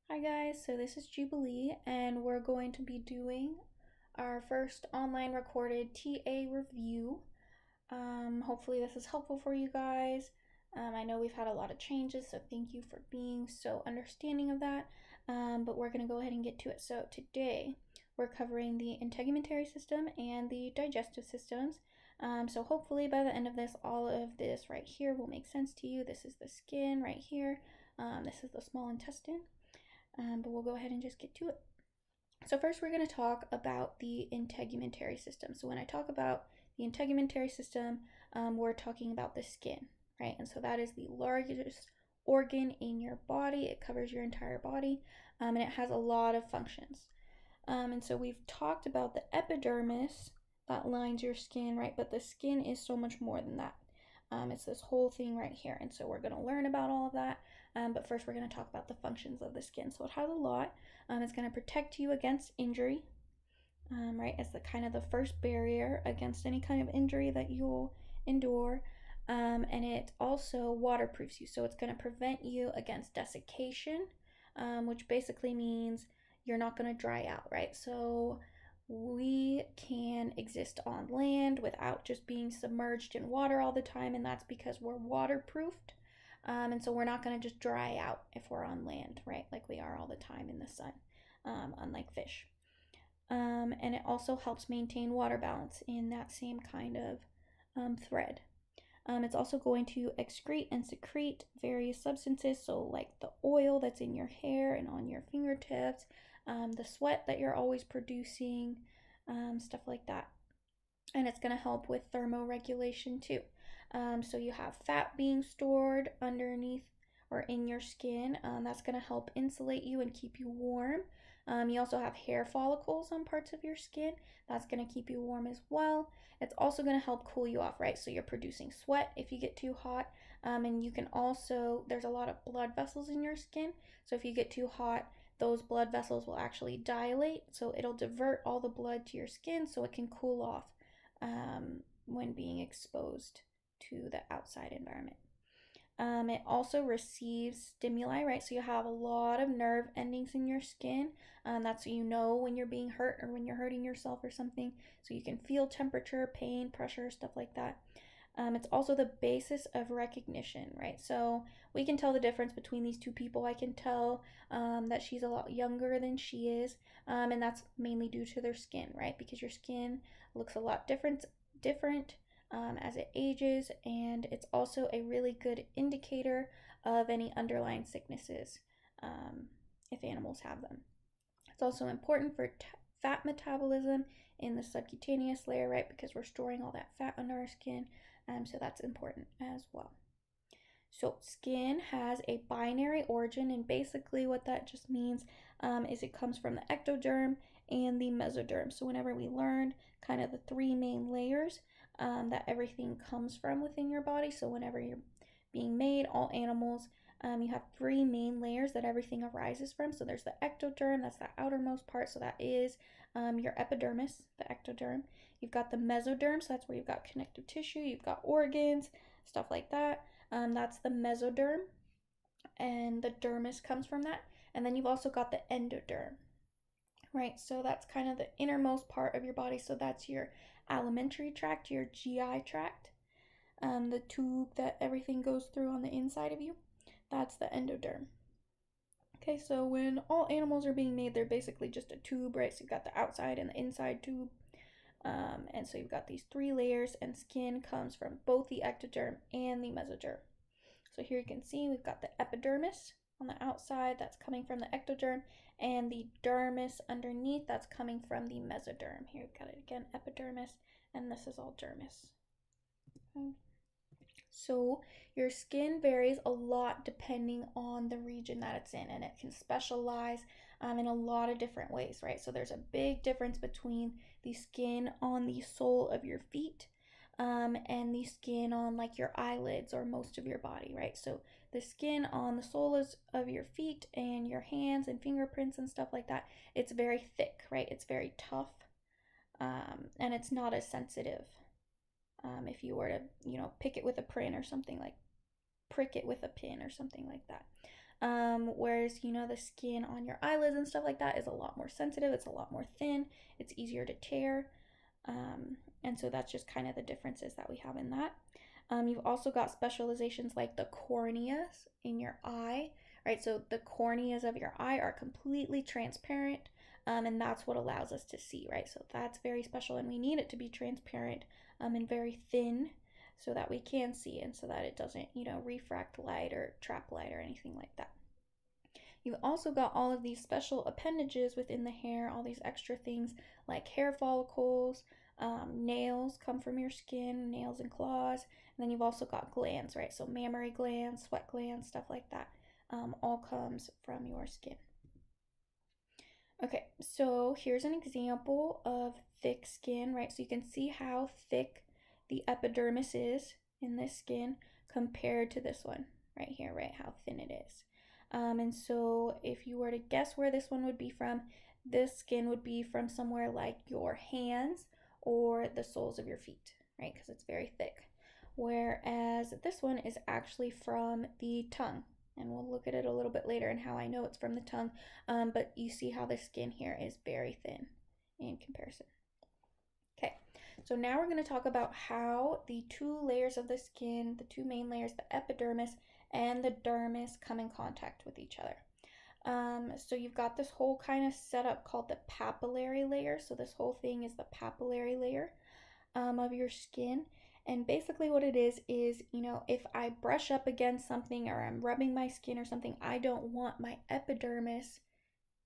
Hi guys, so this is Jubilee and we're going to be doing our first online recorded TA review. Hopefully this is helpful for you guys. I know we've had a lot of changes, so thank you for being so understanding of that. But we're going to go ahead and get to it. So today we're covering the integumentary system and the digestive systems. So hopefully by the end of this, all of this right here will make sense to you. This is the skin right here. This is the small intestine. But we'll go ahead and just get to it. So first we're going to talk about the integumentary system. So when I talk about the integumentary system, we're talking about the skin, right? And so that is the largest organ in your body. It covers your entire body, and it has a lot of functions. And so we've talked about the epidermis that lines your skin, right? But the skin is so much more than that. It's this whole thing right here. And so we're going to learn about all of that. But first we're going to talk about the functions of the skin. So it has a lot. It's going to protect you against injury, right? It's the kind of the first barrier against any kind of injury that you'll endure. And it also waterproofs you. So it's going to prevent you against desiccation, which basically means you're not going to dry out, right? So we can exist on land without just being submerged in water all the time, and that's because we're waterproofed. And so we're not going to just dry out if we're on land, right? Like we are all the time in the sun, unlike fish. And it also helps maintain water balance in that same kind of thread. It's also going to excrete and secrete various substances, so like the oil that's in your hair and on your fingertips, the sweat that you're always producing, stuff like that. And it's going to help with thermoregulation too. So you have fat being stored underneath or in your skin. That's going to help insulate you and keep you warm. You also have hair follicles on parts of your skin. That's going to keep you warm as well. It's also going to help cool you off, right? So you're producing sweat if you get too hot. And you can also, there's a lot of blood vessels in your skin. So if you get too hot, those blood vessels will actually dilate. So it'll divert all the blood to your skin so it can cool off when being exposed to the outside environment. It also receives stimuli, right? So you have a lot of nerve endings in your skin. That's so you know when you're being hurt or when you're hurting yourself or something. So you can feel temperature, pain, pressure, stuff like that. It's also the basis of recognition, right? So we can tell the difference between these two people. I can tell that she's a lot younger than she is, and that's mainly due to their skin, right? Because your skin looks a lot different as it ages, and it's also a really good indicator of any underlying sicknesses if animals have them. It's also important for fat metabolism in the subcutaneous layer, right? Because we're storing all that fat under our skin, so that's important as well. So skin has a binary origin, and basically what that just means is it comes from the ectoderm and the mesoderm. So whenever we learned kind of the three main layers that everything comes from within your body, so whenever you're being made, all animals, you have three main layers that everything arises from. So there's the ectoderm, that's the outermost part, so that is your epidermis, the ectoderm. You've got the mesoderm, so that's where you've got connective tissue, you've got organs, stuff like that. That's the mesoderm, and the dermis comes from that. And then you've also got the endoderm, right? So that's kind of the innermost part of your body. So that's your alimentary tract, your GI tract, the tube that everything goes through on the inside of you. That's the endoderm. Okay, so when all animals are being made, they're basically just a tube, right? So you've got the outside and the inside tube. And so you've got these three layers, and skin comes from both the ectoderm and the mesoderm. So here you can see we've got the epidermis on the outside, that's coming from the ectoderm, and the dermis underneath, that's coming from the mesoderm. Here we've got it again, epidermis, and this is all dermis. Okay. So your skin varies a lot depending on the region that it's in, and it can specialize in a lot of different ways, right? So there's a big difference between the skin on the sole of your feet and the skin on like your eyelids or most of your body, right? So the skin on the soles of your feet and your hands and fingerprints and stuff like that, it's very thick, right? It's very tough, and it's not as sensitive. If you were to, pick it with a pin or something like, prick it with a pin or something like that. Whereas, you know, the skin on your eyelids and stuff like that is a lot more sensitive. It's a lot more thin. It's easier to tear. And so that's just kind of the differences that we have in that. You've also got specializations like the corneas in your eye, right? So the corneas of your eye are completely transparent, and that's what allows us to see, right? So that's very special, and we need it to be transparent and very thin so that we can see and so that it doesn't, you know, refract light or trap light or anything like that. You've also got all of these special appendages within the hair, all these extra things like hair follicles, nails come from your skin, nails and claws, and then you've also got glands, right? So mammary glands, sweat glands, stuff like that, all comes from your skin. Okay, so here's an example of thick skin, right? So you can see how thick the epidermis is in this skin compared to this one right here, right? How thin it is. And so if you were to guess where this one would be from, this skin would be from somewhere like your hands or the soles of your feet, right? Because it's very thick. Whereas this one is actually from the tongue. And we'll look at it a little bit later and how I know it's from the tongue. But you see how the skin here is very thin in comparison. Okay, so now we're going to talk about how the two layers of the skin, the two main layers, the epidermis and the dermis, come in contact with each other. So you've got this whole kind of setup called the papillary layer. So this whole thing is the papillary layer of your skin. And basically what it is, you know, if I brush up against something or I'm rubbing my skin or something, I don't want my epidermis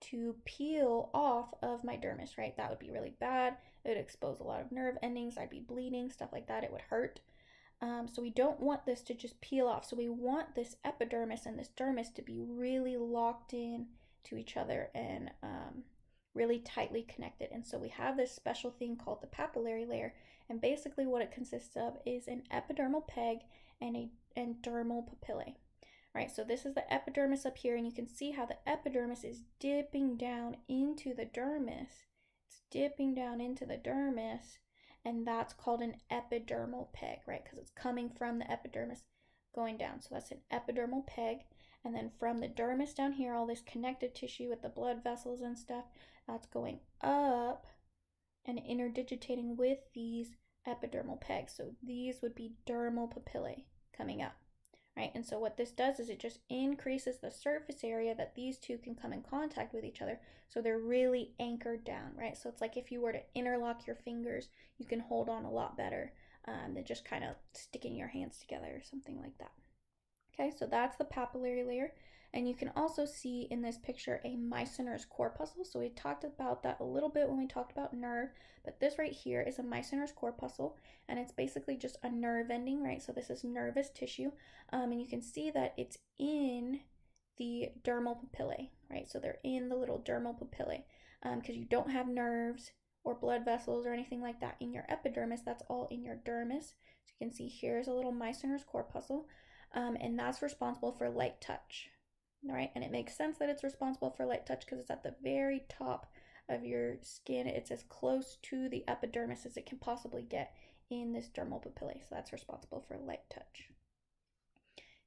to peel off of my dermis, right? That would be really bad. It would expose a lot of nerve endings. I'd be bleeding, stuff like that. It would hurt. So we don't want this to just peel off. So we want this epidermis and this dermis to be really locked in to each other and really tightly connected. And so we have this special thing called the papillary layer. And basically what it consists of is an epidermal peg and dermal papillae. Right, so this is the epidermis up here, and you can see how the epidermis is dipping down into the dermis. It's dipping down into the dermis, and that's called an epidermal peg, right? Because it's coming from the epidermis going down. So that's an epidermal peg. And then from the dermis down here, all this connective tissue with the blood vessels and stuff, that's going up and interdigitating with these epidermal pegs. So these would be dermal papillae coming up. Right? And so what this does is it just increases the surface area that these two can come in contact with each other, so they're really anchored down, right? So it's like if you were to interlock your fingers, you can hold on a lot better than just kind of sticking your hands together or something like that. Okay, so that's the papillary layer. And you can also see in this picture a Meissner's corpuscle. So we talked about that a little bit when we talked about nerve, but this right here is a Meissner's corpuscle, and it's basically just a nerve ending, right? So this is nervous tissue, and you can see that it's in the dermal papillae, right? So they're in the little dermal papillae, because you don't have nerves or blood vessels or anything like that in your epidermis. That's all in your dermis. So you can see here's a little Meissner's corpuscle, and that's responsible for light touch. Right, and it makes sense that it's responsible for light touch because it's at the very top of your skin. It's as close to the epidermis as it can possibly get in this dermal papillae. So that's responsible for light touch.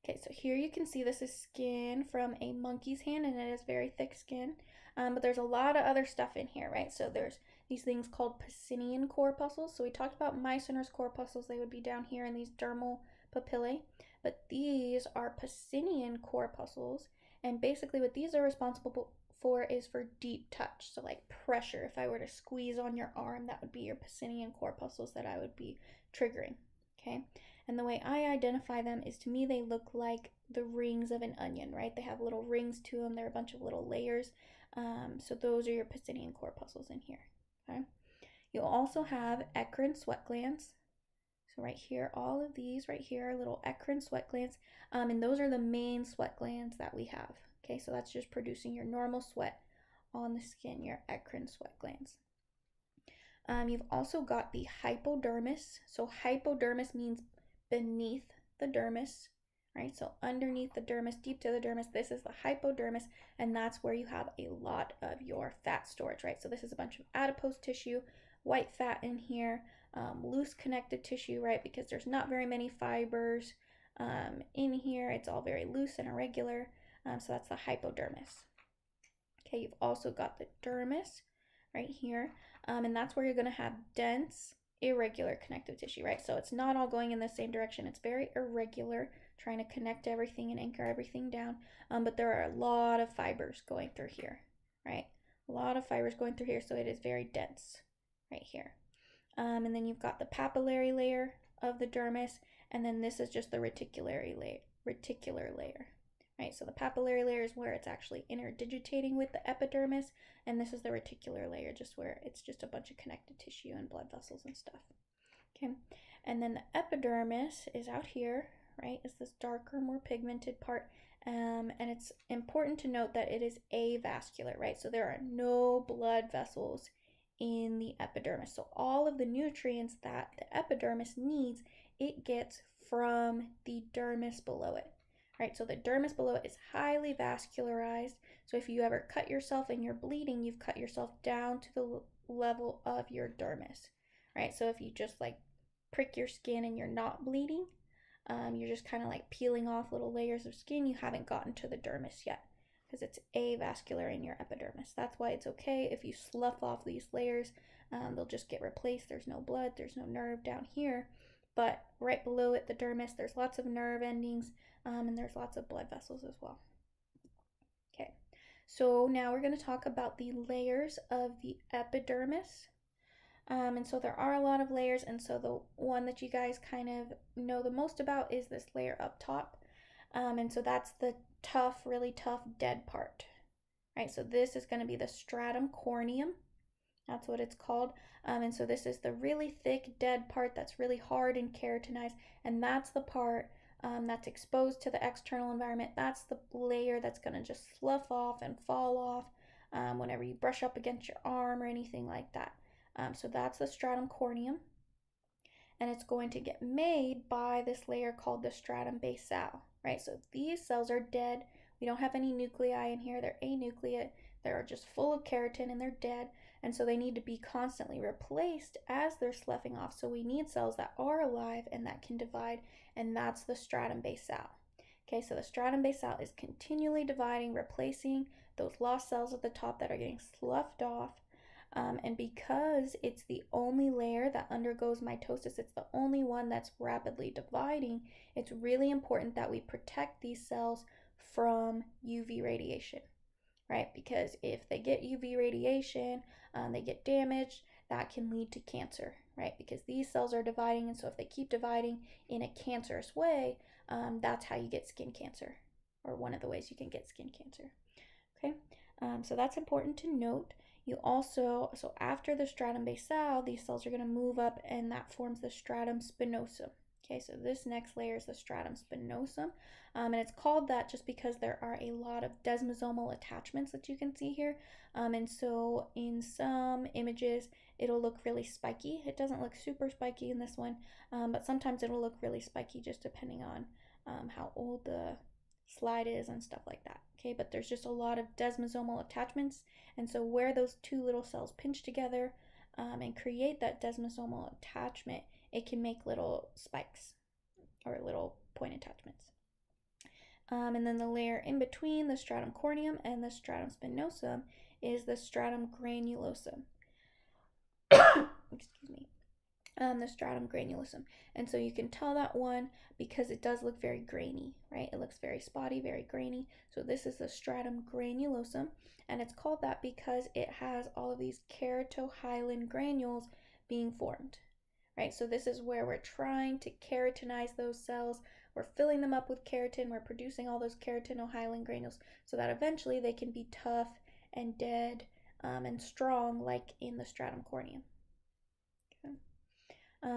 Okay, so here you can see this is skin from a monkey's hand, and it is very thick skin. But there's a lot of other stuff in here, right? So there's these things called Pacinian corpuscles. So we talked about Meissner's corpuscles. They would be down here in these dermal papillae. But these are Pacinian corpuscles. And basically what these are responsible for is for deep touch. So like pressure. If I were to squeeze on your arm, that would be your Pacinian corpuscles that I would be triggering. Okay. And the way I identify them is, to me, they look like the rings of an onion, right? They have little rings to them. They're a bunch of little layers. So those are your Pacinian corpuscles in here. Okay. You'll also have eccrine sweat glands. So right here, all of these right here are little eccrine sweat glands, and those are the main sweat glands that we have. Okay, so that's just producing your normal sweat on the skin, your eccrine sweat glands. You've also got the hypodermis. So hypodermis means beneath the dermis, right? So underneath the dermis, deep to the dermis, this is the hypodermis, and that's where you have a lot of your fat storage, right? So this is a bunch of adipose tissue, white fat in here, loose connective tissue, right? Because there's not very many fibers in here. It's all very loose and irregular. So that's the hypodermis. Okay, you've also got the dermis right here, and that's where you're going to have dense, irregular connective tissue, right? So it's not all going in the same direction. It's very irregular, trying to connect everything and anchor everything down, but there are a lot of fibers going through here, right? A lot of fibers going through here, so it is very dense right here. And then you've got the papillary layer of the dermis, and then this is just the reticular layer. Right, so the papillary layer is where it's actually interdigitating with the epidermis, and this is the reticular layer, just where it's just a bunch of connective tissue and blood vessels and stuff. Okay, and then the epidermis is out here, right? It's this darker, more pigmented part, and it's important to note that it is avascular, right? So there are no blood vessels in the epidermis. So all of the nutrients that the epidermis needs, it gets from the dermis below it. Right, so the dermis below it is highly vascularized. So if you ever cut yourself and you're bleeding, you've cut yourself down to the level of your dermis. Right, so if you just like prick your skin and you're not bleeding, you're just kind of like peeling off little layers of skin, you haven't gotten to the dermis yet because it's avascular in your epidermis. That's why it's okay if you slough off these layers, they'll just get replaced. There's no blood, there's no nerve down here. But right below it, the dermis, there's lots of nerve endings, and there's lots of blood vessels as well. Okay, so now we're going to talk about the layers of the epidermis. And so there are a lot of layers, and so the one that you guys kind of know the most about is this layer up top. And so that's the tough, really tough, dead part. Right, so this is going to be the stratum corneum. That's what it's called. And so this is the really thick, dead part that's really hard and keratinized, and that's the part that's exposed to the external environment. That's the layer that's going to just slough off and fall off whenever you brush up against your arm or anything like that. So that's the stratum corneum, and it's going to get made by this layer called the stratum basal, right? So these cells are dead. We don't have any nuclei in here. They're anucleate. They're just full of keratin and they're dead. And so they need to be constantly replaced as they're sloughing off. So we need cells that are alive and that can divide, and that's the stratum basal. Okay, so the stratum basal is continually dividing, replacing those lost cells at the top that are getting sloughed off. And because it's the only layer that undergoes mitosis, it's the only one that's rapidly dividing, it's really important that we protect these cells from UV radiation. Right, because if they get UV radiation, they get damaged, that can lead to cancer, right? Because these cells are dividing, and so if they keep dividing in a cancerous way, that's how you get skin cancer, or one of the ways you can get skin cancer. Okay, so that's important to note. You also, so after the stratum basal, these cells are going to move up, and that forms the stratum spinosum. Okay, so this next layer is the stratum spinosum, and it's called that just because there are a lot of desmosomal attachments that you can see here, and so in some images it'll look really spiky. It doesn't look super spiky in this one, but sometimes it'll look really spiky just depending on how old the slide is and stuff like that. Okay, but there's just a lot of desmosomal attachments, and so where those two little cells pinch together and create that desmosomal attachment, it can make little spikes or little point attachments. And then the layer in between the stratum corneum and the stratum spinosum is the stratum granulosum. Excuse me. The stratum granulosum. And so you can tell that one because it does look very grainy, right? It looks very spotty, very grainy. So this is the stratum granulosum, and it's called that because it has all of these keratohyalin granules being formed. Right, so this is where we're trying to keratinize those cells. We're filling them up with keratin. We're producing all those keratinohyalin granules so that eventually they can be tough and dead and strong, like in the stratum corneum. Okay.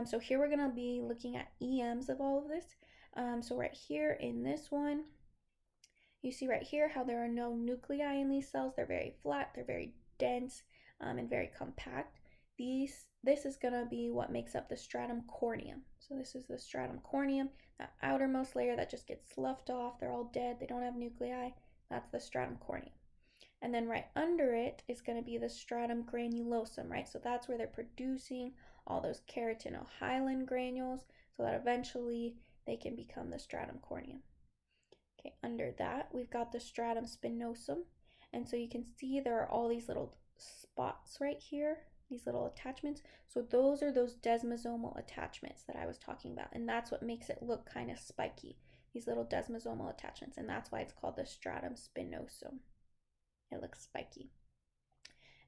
So here we're going to be looking at EMs of all of this. So right here in this one, you see right here how there are no nuclei in these cells. They're very flat, they're very dense, and very compact. This is going to be what makes up the stratum corneum. So this is the stratum corneum, that outermost layer that just gets sloughed off. They're all dead. They don't have nuclei. That's the stratum corneum. And then right under it is going to be the stratum granulosum, right? So that's where they're producing all those keratinohyalin granules so that eventually they can become the stratum corneum. Okay, under that, we've got the stratum spinosum. And so you can see there are all these little spots right here, these little attachments. So those are those desmosomal attachments that I was talking about. And that's what makes it look kind of spiky, these little desmosomal attachments. And that's why it's called the stratum spinosum. It looks spiky.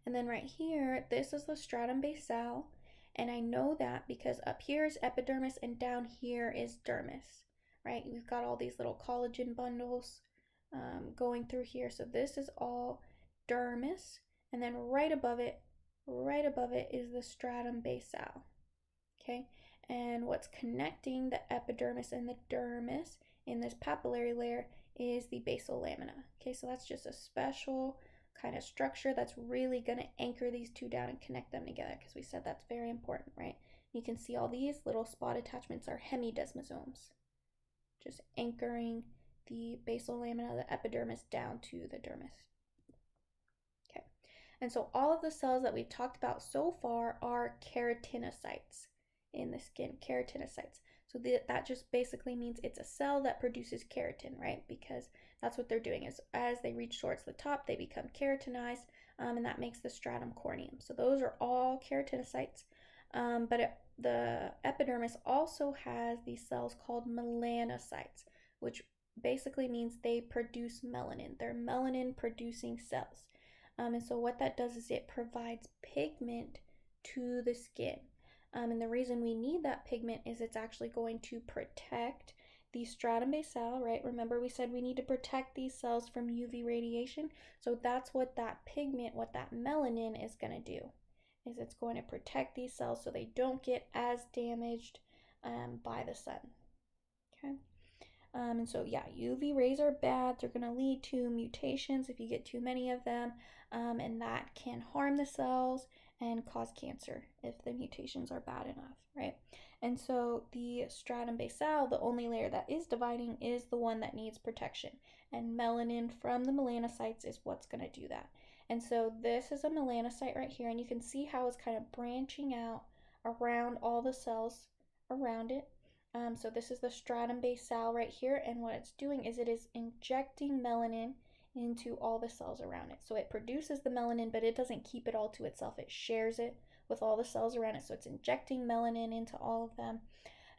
And then right here, this is the stratum basale. And I know that because up here is epidermis and down here is dermis, right? We've got all these little collagen bundles going through here. So this is all dermis. And then right above it is the stratum basale, okay? And what's connecting the epidermis and the dermis in this papillary layer is the basal lamina, okay? So that's just a special kind of structure that's really going to anchor these two down and connect them together, because we said that's very important, right? You can see all these little spot attachments are hemidesmosomes, just anchoring the basal lamina, the epidermis, down to the dermis. Okay, and so all of the cells that we've talked about so far are keratinocytes in the skin, keratinocytes. So that just basically means it's a cell that produces keratin, right? Because that's what they're doing, is as they reach towards the top, they become keratinized, and that makes the stratum corneum. So those are all keratinocytes. The epidermis also has these cells called melanocytes, which basically means they produce melanin. They're melanin producing cells. And so what that does is it provides pigment to the skin. And the reason we need that pigment is it's actually going to protect the stratum basale, right? Remember we said we need to protect these cells from UV radiation. So that's what that pigment, what that melanin is going to do, is it's going to protect these cells so they don't get as damaged by the sun, okay? And so yeah, UV rays are bad. They're going to lead to mutations if you get too many of them, and that can harm the cells and cause cancer if the mutations are bad enough, right? And so the stratum basale, the only layer that is dividing, is the one that needs protection. And melanin from the melanocytes is what's going to do that. And so this is a melanocyte right here, and you can see how it's kind of branching out around all the cells around it. So this is the stratum basale right here, and what it's doing is it is injecting melanin into all the cells around it. So it produces the melanin, but it doesn't keep it all to itself. It shares it with all the cells around it. So it's injecting melanin into all of them.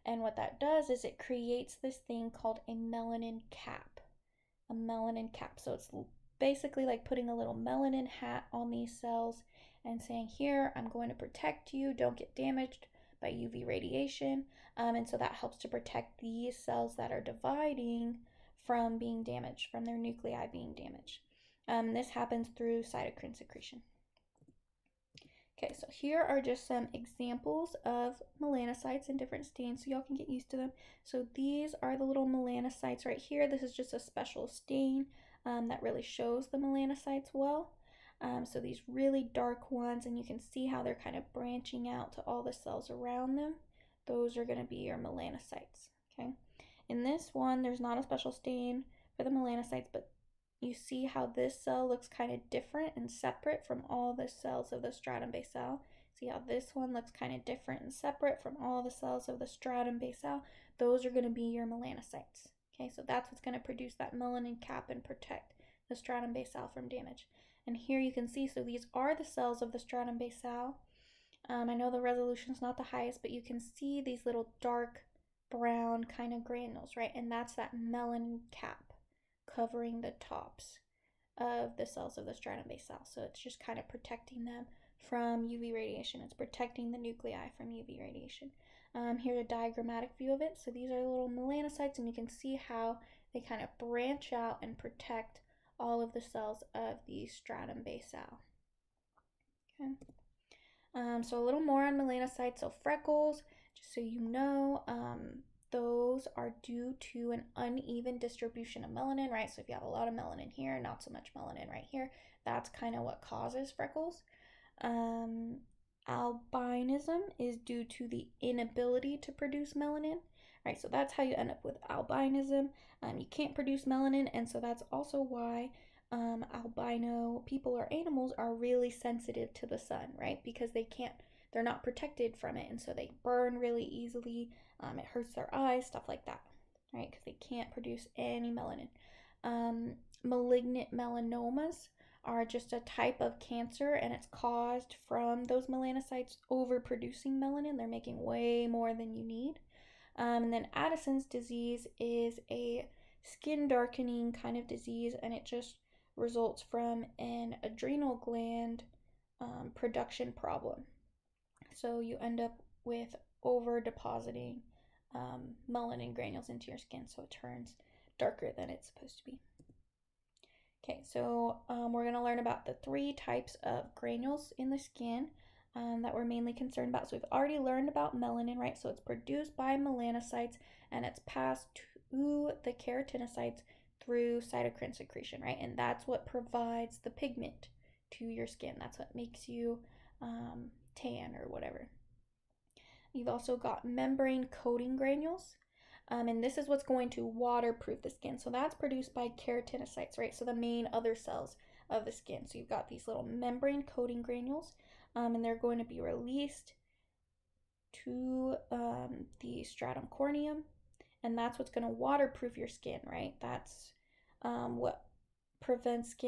And what that does is it creates this thing called a melanin cap. A melanin cap. So it's basically like putting a little melanin hat on these cells and saying, here, I'm going to protect you. Don't get damaged by UV radiation. And so that helps to protect these cells that are dividing from being damaged, from their nuclei being damaged. This happens through cytokine secretion. Okay, so here are just some examples of melanocytes in different stains so y'all can get used to them. So these are the little melanocytes right here. This is just a special stain that really shows the melanocytes well. So these really dark ones, and you can see how they're kind of branching out to all the cells around them. Those are going to be your melanocytes, okay? In this one, there's not a special stain for the melanocytes, but you see how this cell looks kind of different and separate from all the cells of the stratum basale. See how this one looks kind of different and separate from all the cells of the stratum basale? Those are going to be your melanocytes, okay? So that's what's going to produce that melanin cap and protect the stratum basale from damage. And here you can see, so these are the cells of the stratum basale. I know the resolution's not the highest, but you can see these little dark brown kind of granules, right? And that's that melanin cap covering the tops of the cells of the stratum basale. So it's just kind of protecting them from UV radiation. It's protecting the nuclei from UV radiation. Here's a diagrammatic view of it. So these are little melanocytes, and you can see how they kind of branch out and protect all of the cells of the stratum basale. Okay. So a little more on melanocytes. So freckles, just so you know, those are due to an uneven distribution of melanin, right? So if you have a lot of melanin here, not so much melanin right here, that's kind of what causes freckles. Albinism is due to the inability to produce melanin, right? So that's how you end up with albinism. You can't produce melanin, and so that's also why albino people or animals are really sensitive to the sun, right? Because they're not protected from it, and so they burn really easily. It hurts their eyes, stuff like that. right? Because they can't produce any melanin. Malignant melanomas are just a type of cancer, and it's caused from those melanocytes overproducing melanin. They're making way more than you need. And then Addison's disease is a skin darkening kind of disease, and it just results from an adrenal gland production problem. So you end up with over depositing melanin granules into your skin, so it turns darker than it's supposed to be. Okay, so we're going to learn about the 3 types of granules in the skin that we're mainly concerned about. So we've already learned about melanin, right? So it's produced by melanocytes and it's passed to the keratinocytes through cytokine secretion, right? And that's what provides the pigment to your skin. That's what makes you tan or whatever. You've also got membrane coating granules. And this is what's going to waterproof the skin. So that's produced by keratinocytes, right? So the main other cells of the skin. So you've got these little membrane coating granules, and they're going to be released to the stratum corneum, and that's what's going to waterproof your skin, right? That's what prevents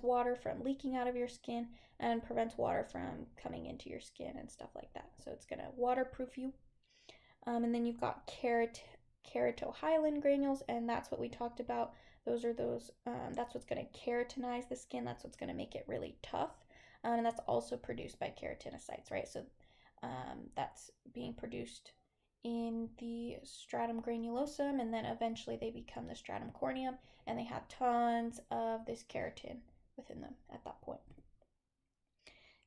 water from leaking out of your skin and prevents water from coming into your skin and stuff like that. So it's going to waterproof you. And then you've got keratohyalin granules, and that's what we talked about. That's what's going to keratinize the skin. That's what's going to make it really tough. And that's also produced by keratinocytes, right? So that's being produced in the stratum granulosum, and then eventually they become the stratum corneum, and they have tons of this keratin within them at that point.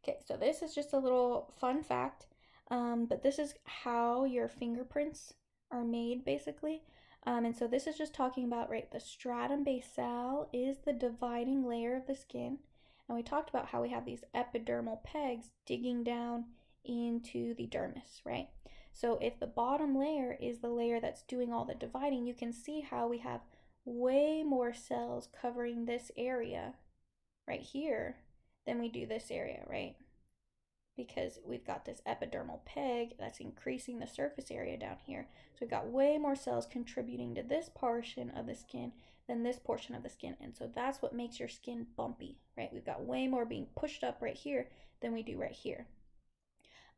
Okay, so this is just a little fun fact. But this is how your fingerprints are made, basically. And so this is just talking about, right, the stratum basale is the dividing layer of the skin. And we talked about how we have these epidermal pegs digging down into the dermis, right? So if the bottom layer is the layer that's doing all the dividing, you can see how we have way more cells covering this area right here than we do this area, right? Because we've got this epidermal peg that's increasing the surface area down here. So we've got way more cells contributing to this portion of the skin than this portion of the skin. And so that's what makes your skin bumpy, right? We've got way more being pushed up right here than we do right here.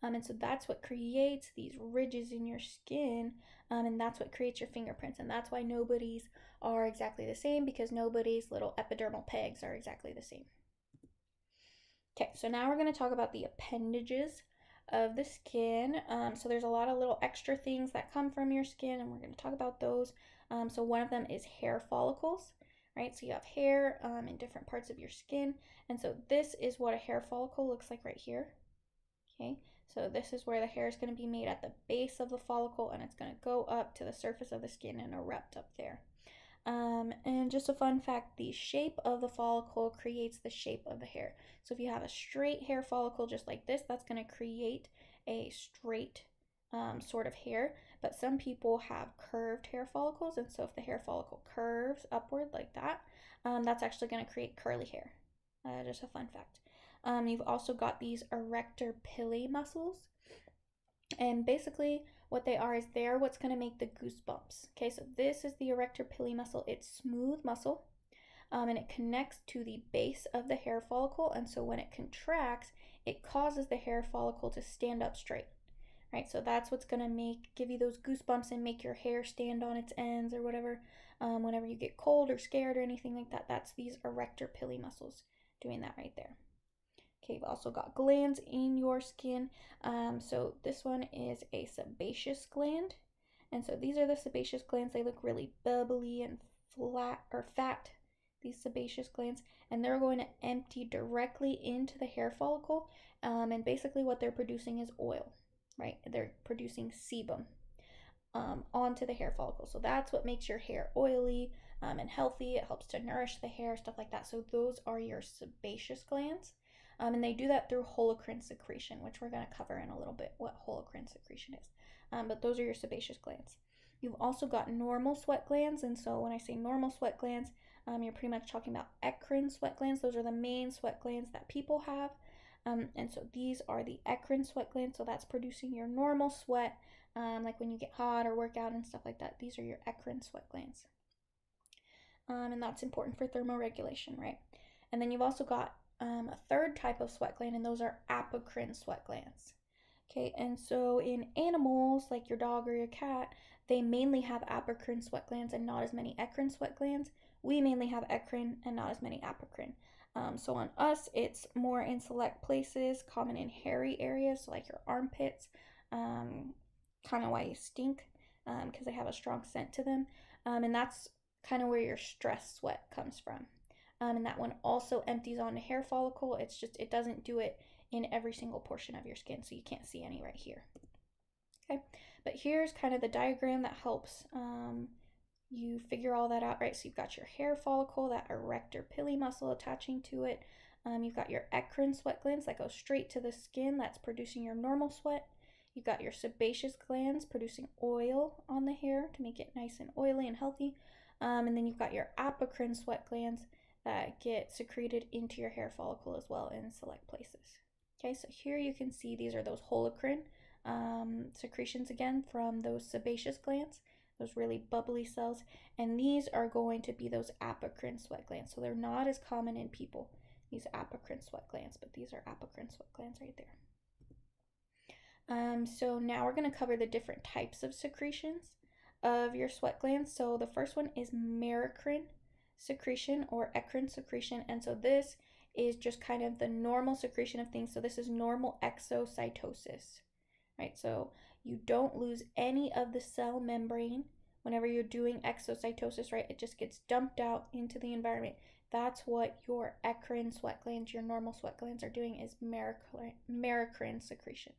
And so that's what creates these ridges in your skin, and that's what creates your fingerprints. And that's why nobody's are exactly the same, because nobody's little epidermal pegs are exactly the same. Okay, so now we're going to talk about the appendages of the skin. So there's a lot of little extra things that come from your skin, and we're going to talk about those. So one of them is hair follicles, right? So you have hair in different parts of your skin. And so this is what a hair follicle looks like right here. Okay, so this is where the hair is going to be made at the base of the follicle, and it's going to go up to the surface of the skin and erupt up there. And just a fun fact, the shape of the follicle creates the shape of the hair. So if you have a straight hair follicle just like this, that's going to create a straight sort of hair. But some people have curved hair follicles, and so if the hair follicle curves upward like that, that's actually going to create curly hair. Just a fun fact. You've also got these erector pili muscles, and basically what they are is they're what's going to make the goosebumps. Okay, so this is the erector pili muscle. It's smooth muscle, and it connects to the base of the hair follicle, and so when it contracts, it causes the hair follicle to stand up straight, right? So that's what's going to give you those goosebumps and make your hair stand on its ends or whatever. Whenever you get cold or scared or anything like that, that's these erector pili muscles doing that right there. Okay, you've also got glands in your skin. So this one is a sebaceous gland. And so these are the sebaceous glands. They look really bubbly and flat or fat, these sebaceous glands. And they're going to empty directly into the hair follicle. And basically what they're producing is oil, right? They're producing sebum onto the hair follicle. So that's what makes your hair oily and healthy. It helps to nourish the hair, stuff like that. So those are your sebaceous glands. And they do that through holocrine secretion, which we're going to cover in a little bit what holocrine secretion is. But those are your sebaceous glands. You've also got normal sweat glands. And so when I say normal sweat glands, you're pretty much talking about eccrine sweat glands. Those are the main sweat glands that people have. And so these are the eccrine sweat glands. So that's producing your normal sweat. like when you get hot or work out and stuff like that. These are your eccrine sweat glands. And that's important for thermoregulation, right? And then you've also got a third type of sweat gland, and those are apocrine sweat glands. Okay, and so in animals like your dog or your cat, they mainly have apocrine sweat glands and not as many eccrine sweat glands. We mainly have eccrine and not as many apocrine. So on us, it's more in select places, common in hairy areas, so like your armpits, kind of why you stink, because they have a strong scent to them. And that's kind of where your stress sweat comes from. And that one also empties on the hair follicle. It's just, it doesn't do it in every single portion of your skin, so you can't see any right here. Okay, but here's kind of the diagram that helps you figure all that out, right? So you've got your hair follicle, that erector pili muscle attaching to it. You've got your eccrine sweat glands that go straight to the skin, that's producing your normal sweat. You've got your sebaceous glands producing oil on the hair to make it nice and oily and healthy. And then you've got your apocrine sweat glands that get secreted into your hair follicle as well in select places. Okay, so here you can see these are those holocrine secretions again from those sebaceous glands, those really bubbly cells, and these are going to be those apocrine sweat glands. So they're not as common in people, these apocrine sweat glands, but these are apocrine sweat glands right there. So now we're going to cover the different types of secretions of your sweat glands. So the first one is merocrine secretion or eccrine secretion, and so this is just kind of the normal secretion of things. So this is normal exocytosis, right? So you don't lose any of the cell membrane whenever you're doing exocytosis, right? It just gets dumped out into the environment. That's what your eccrine sweat glands, your normal sweat glands, are doing, is merocrine secretion.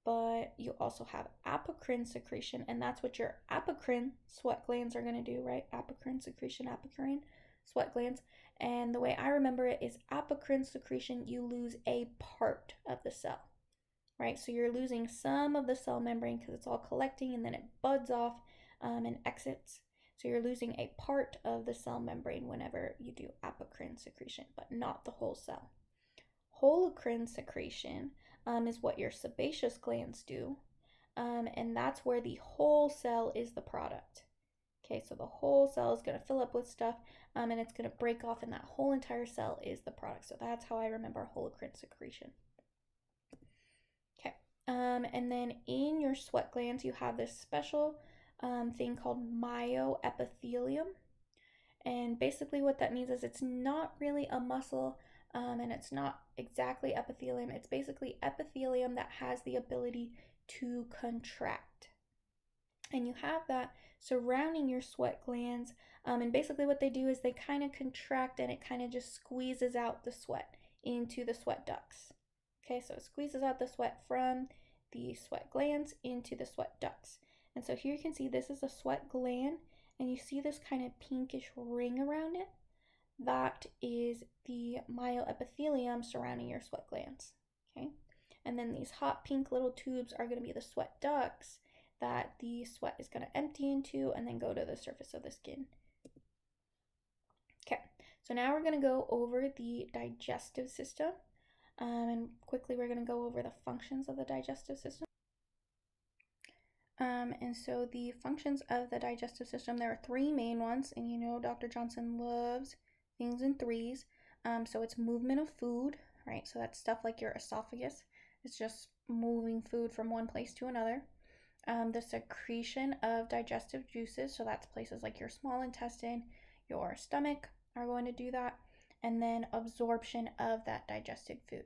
But you also have apocrine secretion, and that's what your apocrine sweat glands are going to do, right? Apocrine secretion, apocrine sweat glands. And the way I remember it is apocrine secretion, you lose a part of the cell, right? So you're losing some of the cell membrane because it's all collecting and then it buds off and exits. So you're losing a part of the cell membrane whenever you do apocrine secretion, but not the whole cell. Holocrine secretion is what your sebaceous glands do, and that's where the whole cell is the product. Okay, so the whole cell is going to fill up with stuff, and it's going to break off, and that whole entire cell is the product. So that's how I remember holocrine secretion. Okay, and then in your sweat glands, you have this special thing called myoepithelium, and basically what that means is it's not really a muscle, and it's not exactly epithelium. It's basically epithelium that has the ability to contract. And you have that surrounding your sweat glands. And basically what they do is they kind of contract, and it kind of just squeezes out the sweat into the sweat ducts. Okay, so it squeezes out the sweat from the sweat glands into the sweat ducts. And so here you can see this is a sweat gland, and you see this kind of pinkish ring around it. That is the myoepithelium surrounding your sweat glands, okay? And then these hot pink little tubes are going to be the sweat ducts that the sweat is going to empty into and then go to the surface of the skin. Okay, so now we're going to go over the digestive system, and quickly we're going to go over the functions of the digestive system. And so the functions of the digestive system, there are three main ones, and you know Dr. Johnson loves things in threes. So it's movement of food, right? So that's stuff like your esophagus. It's just moving food from one place to another. The secretion of digestive juices, so that's places like your small intestine, your stomach are going to do that. And then absorption of that digested food.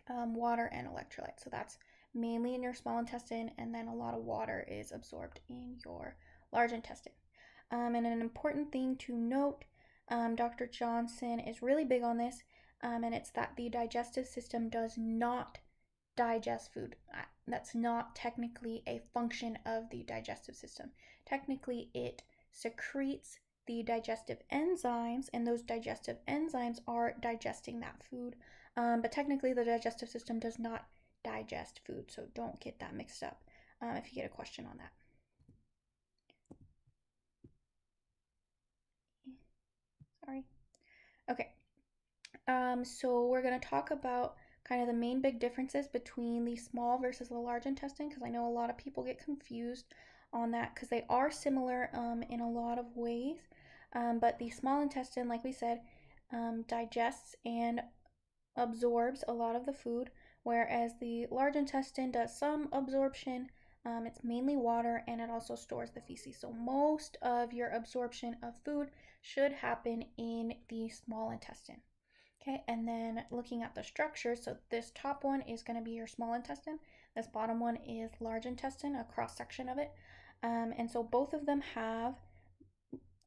Water and electrolytes, so that's mainly in your small intestine, and then a lot of water is absorbed in your large intestine. And an important thing to note, Dr. Johnson is really big on this, and it's that the digestive system does not digest food. That's not technically a function of the digestive system. Technically, it secretes the digestive enzymes, and those digestive enzymes are digesting that food. But technically, the digestive system does not digest food, so don't get that mixed up if you get a question on that. Sorry. Okay. So we're going to talk about kind of the main big differences between the small versus the large intestine, because I know a lot of people get confused on that because they are similar in a lot of ways. But the small intestine, like we said, digests and absorbs a lot of the food, whereas the large intestine does some absorption. It's mainly water, and it also stores the feces. So most of your absorption of food should happen in the small intestine. Okay, and then looking at the structure, so this top one is going to be your small intestine. This bottom one is large intestine, a cross section of it. And so both of them have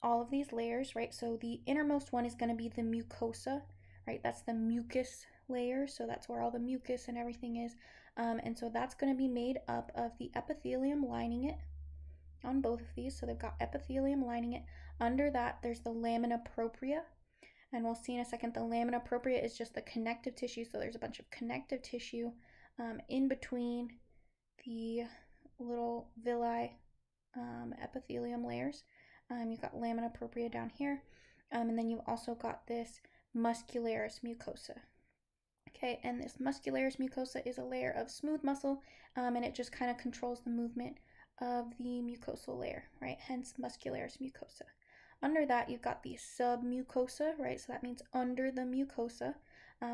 all of these layers, right? So the innermost one is going to be the mucosa, right? That's the mucus layer. So that's where all the mucus and everything is. And so that's going to be made up of the epithelium lining it on both of these. So they've got epithelium lining it. Under that, there's the lamina propria. And we'll see in a second, the lamina propria is just the connective tissue. So there's a bunch of connective tissue in between the little villi epithelium layers. You've got lamina propria down here. And then you've also got this muscularis mucosa. Okay, and this muscularis mucosa is a layer of smooth muscle, and it just kind of controls the movement of the mucosal layer, right? Hence muscularis mucosa. Under that, you've got the submucosa, right? So that means under the mucosa.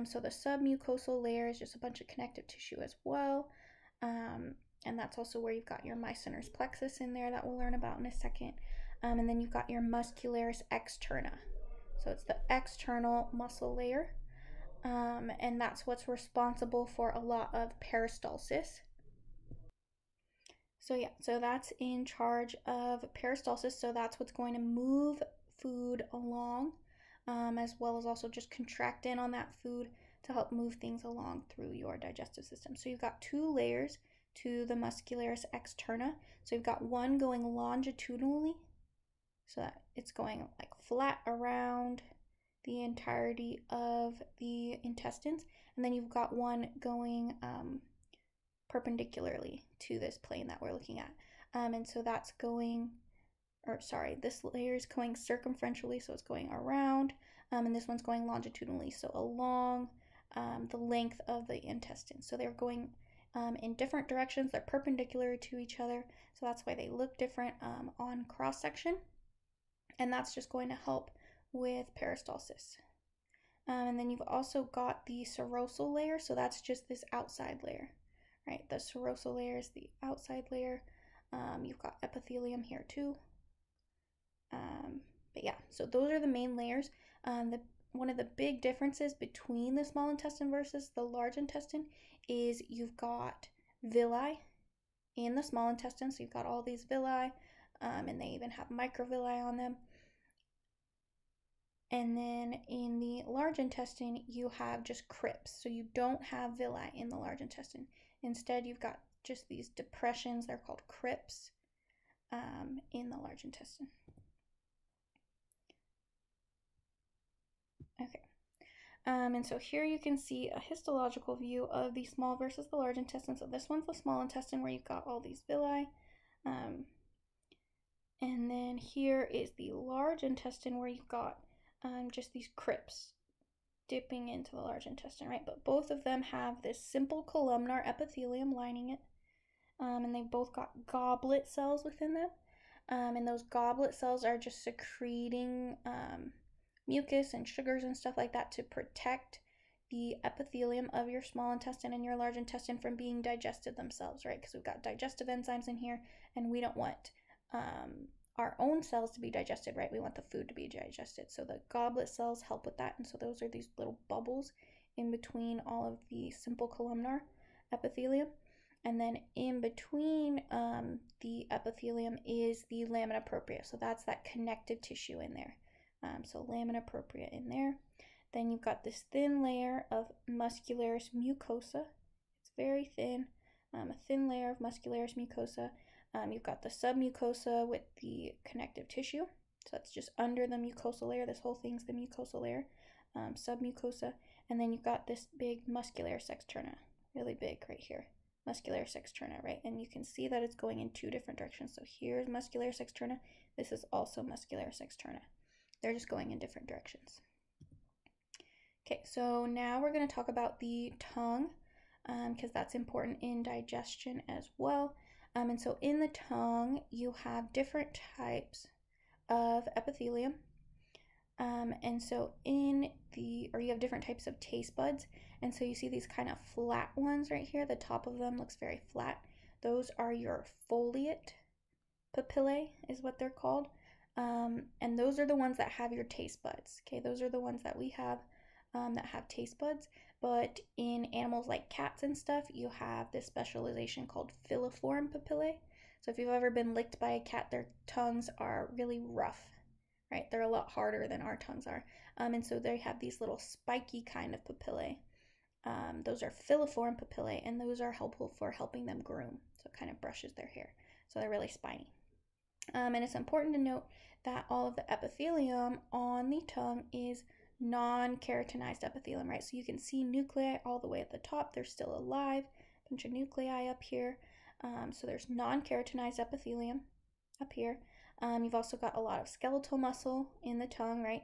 So the submucosal layer is just a bunch of connective tissue as well. And that's also where you've got your mycinus plexus in there that we'll learn about in a second. And then you've got your muscularis externa. So it's the external muscle layer. And that's what's responsible for a lot of peristalsis. So yeah, so that's in charge of peristalsis. So that's what's going to move food along, as well as also just contract in on that food to help move things along through your digestive system. So you've got two layers to the muscularis externa. So you've got one going longitudinally, so that it's going like flat around the entirety of the intestines, and then you've got one going perpendicularly to this plane that we're looking at. And so that's going, this layer is going circumferentially, so it's going around, and this one's going longitudinally, so along the length of the intestine. So they're going in different directions. They're perpendicular to each other, so that's why they look different on cross section, and that's just going to help with peristalsis. And then you've also got the serosal layer, so that's just this outside layer, right? The serosal layer is the outside layer. You've got epithelium here too. But yeah, so those are the main layers. One of the big differences between the small intestine versus the large intestine is you've got villi in the small intestine. So you've got all these villi, and they even have microvilli on them. And then in the large intestine, you have just crypts. So you don't have villi in the large intestine. Instead, you've got just these depressions. They're called crypts in the large intestine. Okay. And so here you can see a histological view of the small versus the large intestine. So this one's the small intestine where you've got all these villi. And then here is the large intestine where you've got just these crypts dipping into the large intestine, right? But both of them have this simple columnar epithelium lining it. And they've both got goblet cells within them. And those goblet cells are just secreting mucus and sugars and stuff like that to protect the epithelium of your small intestine and your large intestine from being digested themselves, right? Because we've got digestive enzymes in here, and we don't want our own cells to be digested, right? We want the food to be digested. So the goblet cells help with that. And so those are these little bubbles in between all of the simple columnar epithelium. And then in between the epithelium is the lamina propria. So that's that connective tissue in there. So lamina propria in there. Then you've got this thin layer of muscularis mucosa. It's very thin, a thin layer of muscularis mucosa. You've got the submucosa with the connective tissue. So that's just under the mucosal layer. This whole thing's the mucosal layer, submucosa. And then you've got this big muscularis externa, really big right here. Muscularis externa, right? And you can see that it's going in two different directions. So here's muscularis externa. This is also muscularis externa. They're just going in different directions. Okay, so now we're going to talk about the tongue because that's important in digestion as well. And so in the tongue, you have different types of epithelium. And so you have different types of taste buds. And so you see these kind of flat ones right here. The top of them looks very flat. Those are your foliate papillae is what they're called. And those are the ones that have your taste buds. Okay, those are the ones that we have that have taste buds. But in animals like cats and stuff, you have this specialization called filiform papillae. So if you've ever been licked by a cat, their tongues are really rough, right? They're a lot harder than our tongues are. And so they have these little spiky kind of papillae. Those are filiform papillae, and those are helpful for helping them groom. So it kind of brushes their hair. So they're really spiny. And it's important to note that all of the epithelium on the tongue is non-keratinized epithelium, right? So you can see nuclei all the way at the top. They're still alive. A bunch of nuclei up here. So there's non-keratinized epithelium up here. You've also got a lot of skeletal muscle in the tongue, right?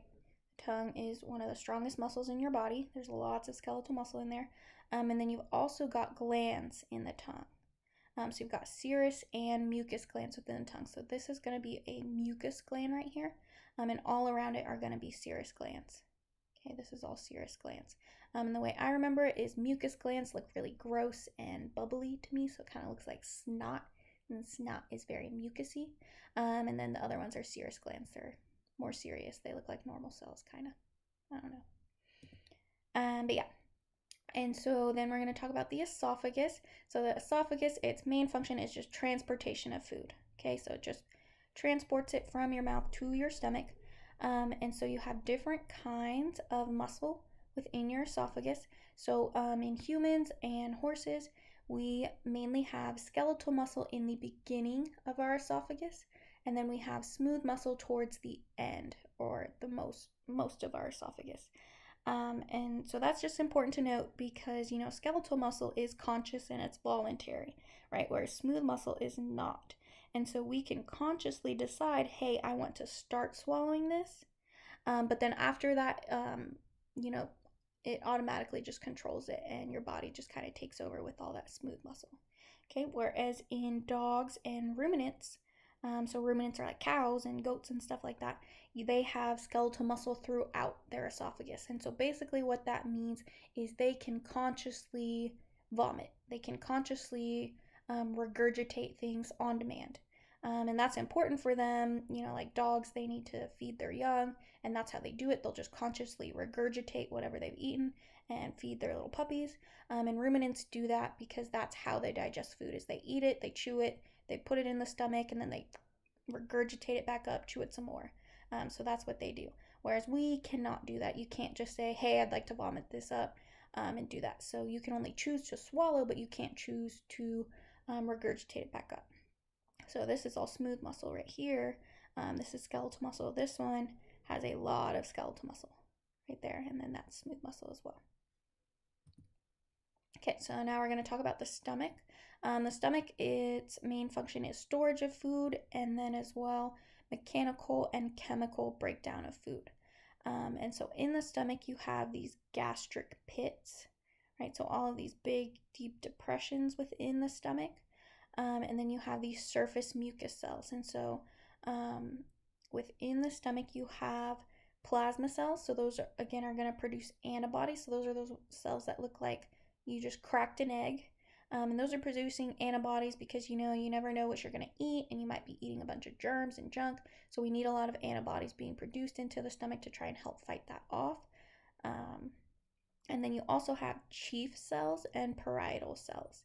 The tongue is one of the strongest muscles in your body. There's lots of skeletal muscle in there. And then you've also got glands in the tongue. So you've got serous and mucus glands within the tongue. So this is going to be a mucus gland right here. And all around it are going to be serous glands. Okay, this is all serous glands. And the way I remember it is mucus glands look really gross and bubbly to me. So it kind of looks like snot. And snot is very mucusy. And then the other ones are serous glands. They're more serious. They look like normal cells, kind of. I don't know. But yeah. And so then we're going to talk about the esophagus. So the esophagus, its main function is just transportation of food. Okay, so it just transports it from your mouth to your stomach. And so you have different kinds of muscle within your esophagus. So in humans and horses, we mainly have skeletal muscle in the beginning of our esophagus, and then we have smooth muscle towards the end, or the most of our esophagus. And so that's just important to note because, skeletal muscle is conscious and it's voluntary, right? Whereas smooth muscle is not. And so we can consciously decide, hey, I want to start swallowing this. But then after that, it automatically just controls it and your body just kind of takes over with all that smooth muscle. Okay, whereas in dogs and ruminants, so ruminants are like cows and goats and stuff like that, they have skeletal muscle throughout their esophagus. And so basically what that means is they can consciously vomit. They can consciously regurgitate things on demand. And that's important for them. Like dogs, they need to feed their young, and that's how they do it. They'll just consciously regurgitate whatever they've eaten and feed their little puppies. And ruminants do that because that's how they digest food, is they eat it, they chew it, they put it in the stomach, and then they regurgitate it back up, chew it some more. So that's what they do. Whereas we cannot do that. You can't just say, hey, I'd like to vomit this up and do that. So you can only choose to swallow, but you can't choose to regurgitate it back up. So this is all smooth muscle right here. This is skeletal muscle. This one has a lot of skeletal muscle right there, and then that's smooth muscle as well. Okay, so now we're going to talk about the stomach. The stomach, its main function is storage of food, and then as well mechanical and chemical breakdown of food. And so in the stomach, you have these gastric pits, right? So all of these big, deep depressions within the stomach. And then you have these surface mucus cells. And so within the stomach, you have plasma cells. So those are going to produce antibodies. So those are those cells that look like you just cracked an egg. And those are producing antibodies because, you never know what you're going to eat, and you might be eating a bunch of germs and junk. So we need a lot of antibodies being produced into the stomach to try and help fight that off. And then you also have chief cells and parietal cells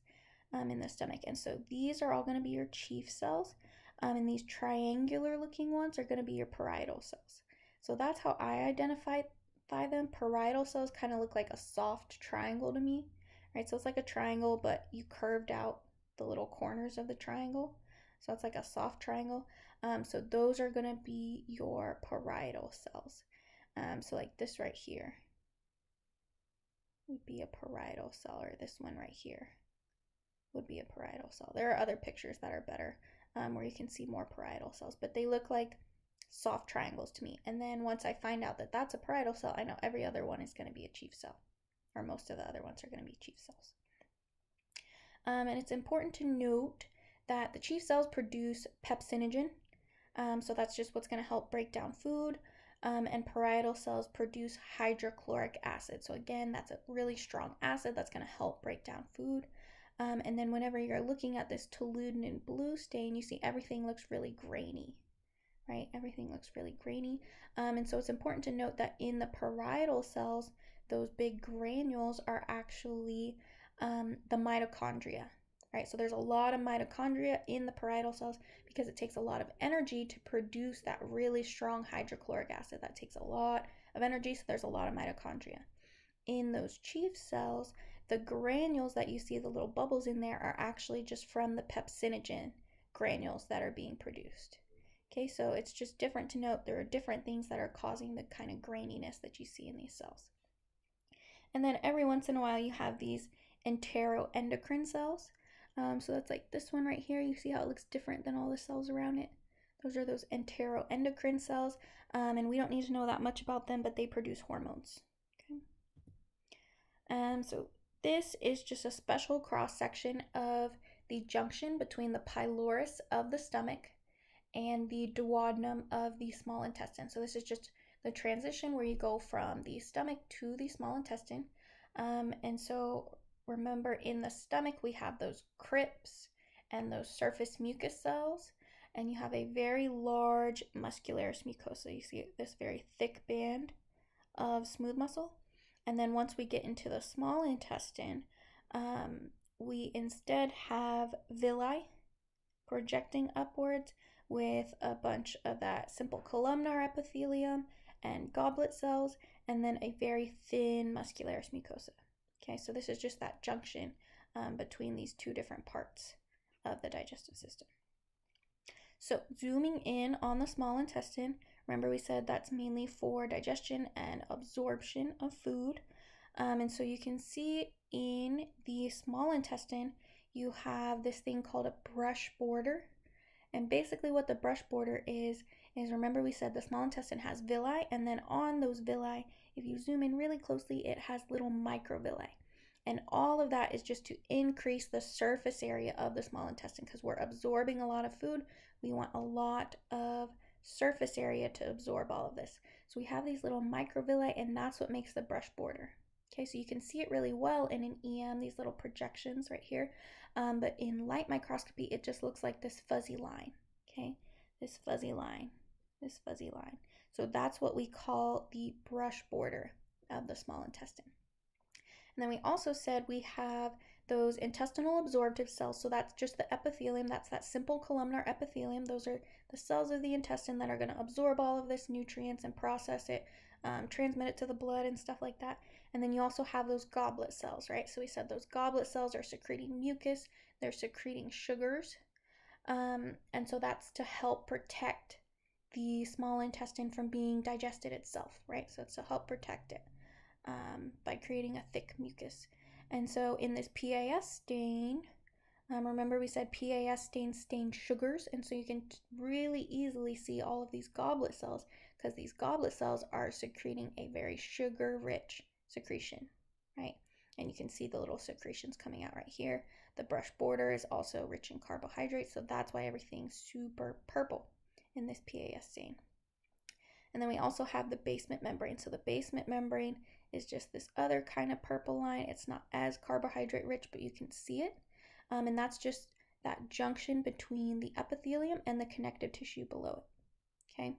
in the stomach. And so these are all going to be your chief cells. And these triangular looking ones are going to be your parietal cells. So that's how I identify them. Parietal cells kind of look like a soft triangle to me. Right, so it's like a triangle, but you curved out the little corners of the triangle. So it's like a soft triangle. So those are going to be your parietal cells. So like this right here would be a parietal cell, or this one right here would be a parietal cell. There are other pictures that are better where you can see more parietal cells, but they look like soft triangles to me. And then once I find out that that's a parietal cell, I know every other one is going to be a chief cell, or most of the other ones are going to be chief cells. And it's important to note that the chief cells produce pepsinogen, so that's just what's going to help break down food, and parietal cells produce hydrochloric acid. So again, that's a really strong acid that's going to help break down food. And then whenever you're looking at this toluidine blue stain, you see everything looks really grainy, right? Everything looks really grainy. And so it's important to note that in the parietal cells, those big granules are actually the mitochondria, right? So there's a lot of mitochondria in the parietal cells because it takes a lot of energy to produce that really strong hydrochloric acid. That takes a lot of energy, so there's a lot of mitochondria. In those chief cells, the granules that you see, the little bubbles in there, are actually just from the pepsinogen granules that are being produced. Okay, so it's just different to note there are different things that are causing the kind of graininess that you see in these cells. And then every once in a while you have these enteroendocrine cells. So that's like this one right here. You see how it looks different than all the cells around it? Those are those enteroendocrine cells, and we don't need to know that much about them, but they produce hormones. Okay. So this is just a special cross-section of the junction between the pylorus of the stomach and the duodenum of the small intestine. So this is just the transition where you go from the stomach to the small intestine. And so remember, in the stomach we have those crypts and those surface mucus cells, and you have a very large muscularis mucosa. You see this very thick band of smooth muscle. And then once we get into the small intestine, we instead have villi projecting upwards with a bunch of that simple columnar epithelium and goblet cells, and then a very thin muscularis mucosa. Okay, so this is just that junction between these two different parts of the digestive system. So zooming in on the small intestine, remember we said that's mainly for digestion and absorption of food. And so you can see in the small intestine, you have this thing called a brush border. And basically what the brush border is remember we said the small intestine has villi, and then on those villi, if you zoom in really closely, it has little microvilli. And all of that is just to increase the surface area of the small intestine, because we're absorbing a lot of food. We want a lot of surface area to absorb all of this. So we have these little microvilli, and that's what makes the brush border. Okay, so you can see it really well in an EM, these little projections right here. But in light microscopy, it just looks like this fuzzy line. Okay, this fuzzy line, this fuzzy line. So that's what we call the brush border of the small intestine. And then we also said we have those intestinal absorptive cells. So that's just the epithelium. That's that simple columnar epithelium. Those are the cells of the intestine that are going to absorb all of this nutrients and process it, transmit it to the blood and stuff like that. And then you also have those goblet cells, right? So we said those goblet cells are secreting mucus. They're secreting sugars. And so that's to help protect the small intestine from being digested itself, right? So it's to help protect it by creating a thick mucus. And so in this PAS stain, remember we said PAS stains stain sugars, and so you can really easily see all of these goblet cells because these goblet cells are secreting a very sugar-rich secretion, right? And you can see the little secretions coming out right here. The brush border is also rich in carbohydrates, so that's why everything's super purple in this PAS stain. And then we also have the basement membrane. So the basement membrane is just this other kind of purple line. It's not as carbohydrate rich, but you can see it. And that's just that junction between the epithelium and the connective tissue below it. Okay.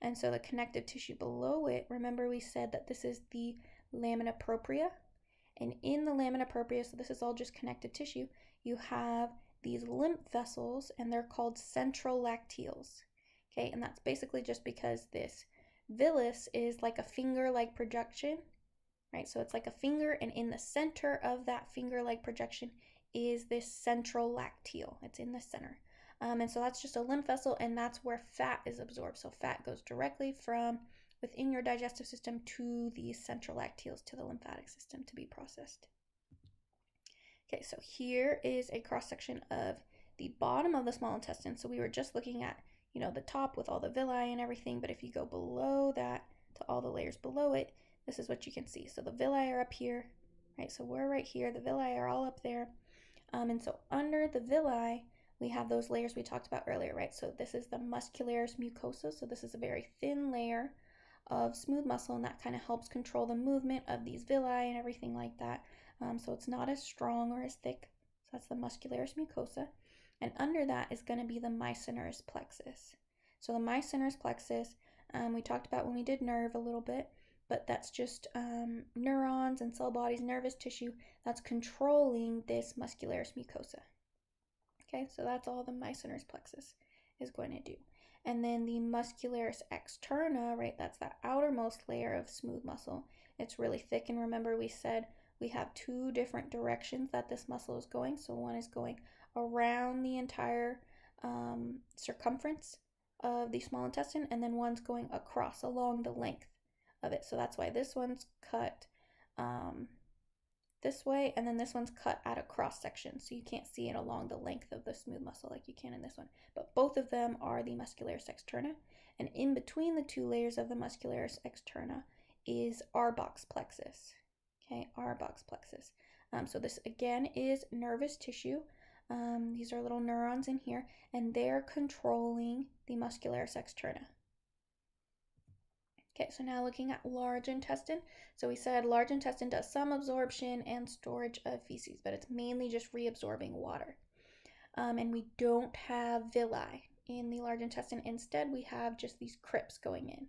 And so the connective tissue below it, remember we said that this is the lamina propria. And in the lamina propria, so this is all just connective tissue, you have these lymph vessels, and they're called central lacteals. Okay, and that's basically just because this villus is like a finger-like projection, right? So it's like a finger, and in the center of that finger-like projection is this central lacteal. It's in the center. And so that's just a lymph vessel, and that's where fat is absorbed. So fat goes directly from within your digestive system to the central lacteals, to the lymphatic system to be processed. Okay, so here is a cross-section of the bottom of the small intestine. So we were just looking at, you know, the top with all the villi and everything. But if you go below that to all the layers below it, this is what you can see. So the villi are up here, right? So we're right here. The villi are all up there. And so under the villi, we have those layers we talked about earlier, right? So this is the muscularis mucosa. So this is a very thin layer of smooth muscle, and that kind of helps control the movement of these villi and everything like that. So it's not as strong or as thick. So that's the muscularis mucosa. And under that is going to be the mycinus plexus. So the mycinus plexus, we talked about when we did nerve a little bit, but that's just neurons and cell bodies, nervous tissue that's controlling this muscularis mucosa. Okay, so that's all the mycinus plexus is going to do. And then the muscularis externa, right, that's that outermost layer of smooth muscle. It's really thick, and remember we said we have two different directions that this muscle is going. So one is going around the entire circumference of the small intestine, and then one's going across along the length of it. So that's why this one's cut this way, and then this one's cut at a cross section, so you can't see it along the length of the smooth muscle like you can in this one. But both of them are the muscularis externa, and in between the two layers of the muscularis externa is Arbox plexus. Okay, Arbox plexus. So this again is nervous tissue. These are little neurons in here, and they're controlling the muscularis externa. Okay, so now looking at large intestine. So we said large intestine does some absorption and storage of feces, but it's mainly just reabsorbing water. And we don't have villi in the large intestine. Instead, we have just these crypts going in.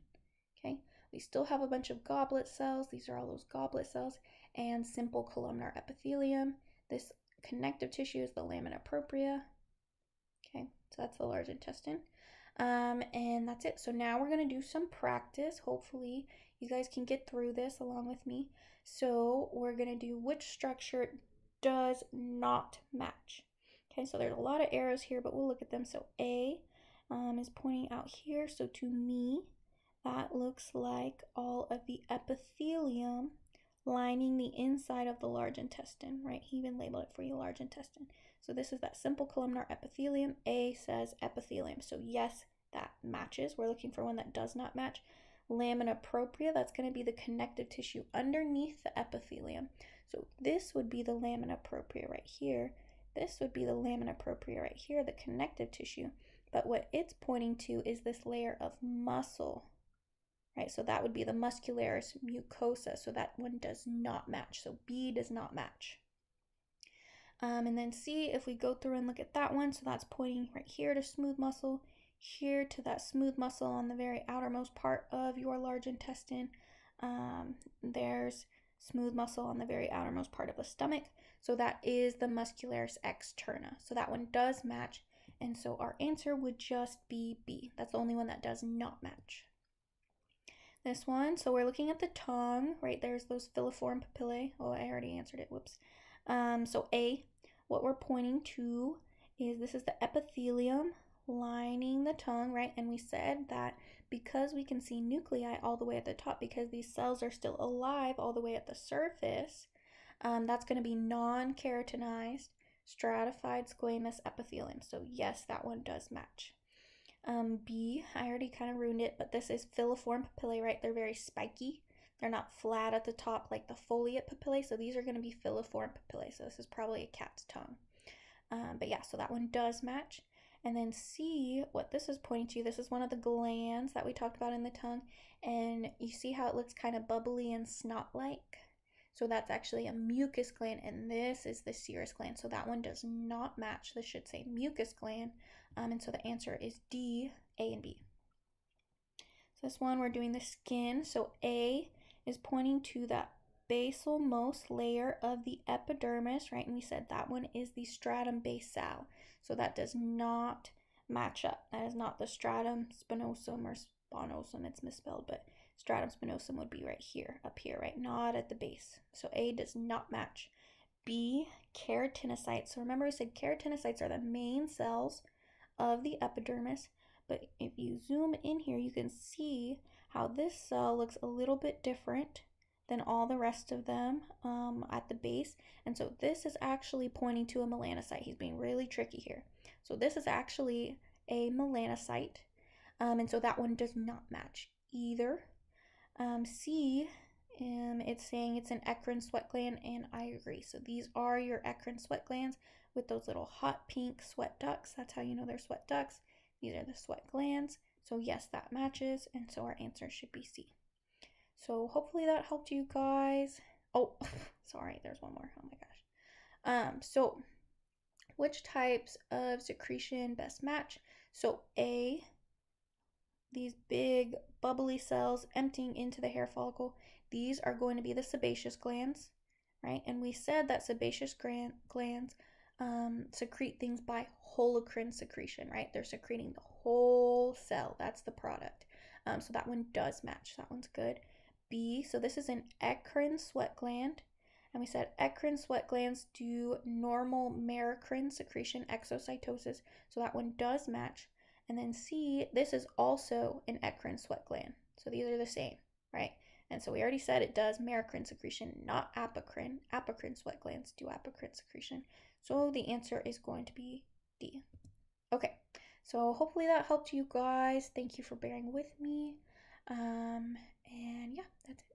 Okay, we still have a bunch of goblet cells. These are all those goblet cells, and simple columnar epithelium. This connective tissue is the lamina propria. Okay, so that's the large intestine. And that's it. So now we're going to do some practice. Hopefully you guys can get through this along with me. So we're going to do which structure does not match. Okay, so there's a lot of arrows here, but we'll look at them. So A is pointing out here. So to me, that looks like all of the epithelium lining the inside of the large intestine, right? He even labeled it for you, large intestine. So this is that simple columnar epithelium. A says epithelium. So yes, that matches. We're looking for one that does not match. Lamina propria, that's going to be the connective tissue underneath the epithelium. So this would be the lamina propria right here. This would be the lamina propria right here, the connective tissue. But what it's pointing to is this layer of muscle, right? So that would be the muscularis mucosa. So that one does not match. So B does not match. And then C, if we go through and look at that one, so that's pointing right here to smooth muscle, here to that smooth muscle on the very outermost part of your large intestine. There's smooth muscle on the very outermost part of the stomach. So that is the muscularis externa. So that one does match. And so our answer would just be B. That's the only one that does not match. This one, so we're looking at the tongue, right? There's those filiform papillae. Oh, I already answered it. Whoops. So A, what we're pointing to is this is the epithelium lining the tongue, right? And we said that because we can see nuclei all the way at the top, because these cells are still alive all the way at the surface, that's going to be non-keratinized, stratified squamous epithelium. So yes, that one does match. B, I already kind of ruined it, but this is filiform papillae, right? They're very spiky. They're not flat at the top like the foliate papillae, so these are going to be filiform papillae. So this is probably a cat's tongue. But yeah, so that one does match. And then C, what this is pointing to, this is one of the glands that we talked about in the tongue. And you see how it looks kind of bubbly and snot-like? So that's actually a mucus gland, and this is the serous gland. So that one does not match. This should say mucus gland. And so the answer is D, A, and B. So this one, we're doing the skin. So A is pointing to that basalmost layer of the epidermis, right? And we said that one is the stratum basale. So that does not match up. That is not the stratum spinosum or spinosum. It's misspelled, but stratum spinosum would be right here, up here, right? Not at the base. So A does not match. B, keratinocytes. So remember we said keratinocytes are the main cells of the epidermis, but if you zoom in here, you can see how this cell looks a little bit different than all the rest of them at the base. And so this is actually pointing to a melanocyte. He's being really tricky here. So this is actually a melanocyte. And so that one does not match either. C, it's saying it's an eccrine sweat gland, and I agree. So these are your eccrine sweat glands with those little hot pink sweat ducts. That's how you know they're sweat ducts. These are the sweat glands. So yes, that matches, and so our answer should be C. So hopefully that helped you guys. Oh, sorry, there's one more. Oh my gosh. So which types of secretion best match? So A, these big bubbly cells emptying into the hair follicle, these are going to be the sebaceous glands, right? And we said that sebaceous glands secrete things by holocrine secretion, right? They're secreting the whole cell. That's the product. So that one does match. That one's good. B, so this is an eccrine sweat gland. And we said eccrine sweat glands do normal merocrine secretion, exocytosis. So that one does match. And then C, this is also an eccrine sweat gland. So these are the same, right? And so we already said it does merocrine secretion, not apocrine. Apocrine sweat glands do apocrine secretion. So the answer is going to be D. Okay, so hopefully that helped you guys. Thank you for bearing with me. And yeah, that's it.